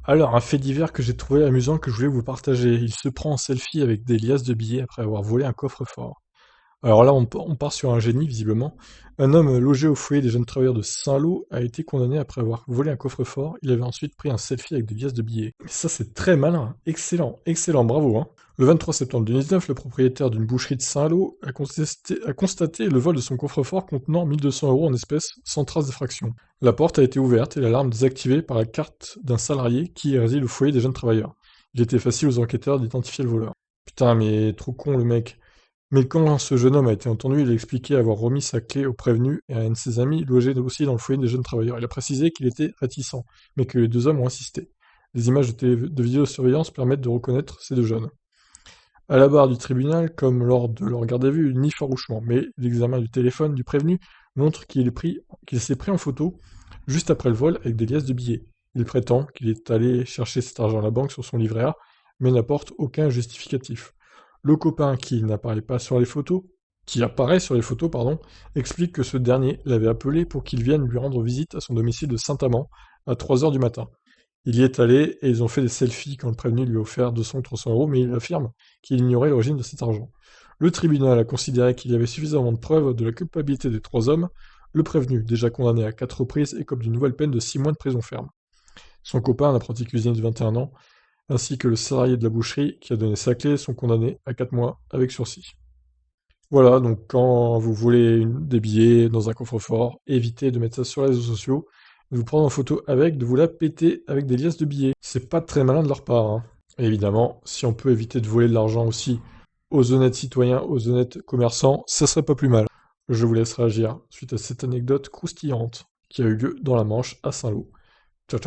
Alors, un fait divers que j'ai trouvé amusant que je voulais vous partager. Il se prend en selfie avec des liasses de billets après avoir volé un coffre-fort. Alors là, on part sur un génie, visiblement. Un homme logé au foyer des jeunes travailleurs de Saint-Lô a été condamné après avoir volé un coffre-fort. Il avait ensuite pris un selfie avec des liasses de billets. Et ça, c'est très malin. Excellent, excellent, bravo, hein. Le 23 septembre 2019, le propriétaire d'une boucherie de Saint-Lô a constaté le vol de son coffre-fort contenant 1200 euros en espèces sans trace d'effraction. La porte a été ouverte et l'alarme désactivée par la carte d'un salarié qui réside au foyer des jeunes travailleurs. Il était facile aux enquêteurs d'identifier le voleur. Putain, mais trop con le mec. Mais quand ce jeune homme a été entendu, il a expliqué avoir remis sa clé au prévenu et à un de ses amis logé aussi dans le foyer des jeunes travailleurs. Il a précisé qu'il était réticent, mais que les deux hommes ont insisté. Les images de vidéosurveillance permettent de reconnaître ces deux jeunes. À la barre du tribunal, comme lors de leur garde à vue, ni farouchement, mais l'examen du téléphone du prévenu montre qu'il s'est pris en photo juste après le vol avec des liasses de billets. Il prétend qu'il est allé chercher cet argent à la banque sur son livret A, mais n'apporte aucun justificatif. Le copain qui apparaît sur les photos, pardon, explique que ce dernier l'avait appelé pour qu'il vienne lui rendre visite à son domicile de Saint-Amand à 3 heures du matin. Il y est allé et ils ont fait des selfies quand le prévenu lui a offert 200 ou 300 euros, mais il affirme qu'il ignorait l'origine de cet argent. Le tribunal a considéré qu'il y avait suffisamment de preuves de la culpabilité des trois hommes. Le prévenu, déjà condamné à 4 reprises, écope d'une nouvelle peine de 6 mois de prison ferme. Son copain, un apprenti cuisinier de 21 ans, ainsi que le salarié de la boucherie qui a donné sa clé sont condamnés à 4 mois avec sursis. Voilà, donc quand vous voulez des billets dans un coffre-fort, évitez de mettre ça sur les réseaux sociaux, de vous prendre en photo avec, de vous la péter avec des liasses de billets. C'est pas très malin de leur part, hein. Et évidemment, si on peut éviter de voler de l'argent aussi aux honnêtes citoyens, aux honnêtes commerçants, ça serait pas plus mal. Je vous laisse réagir suite à cette anecdote croustillante qui a eu lieu dans la Manche à Saint-Lô.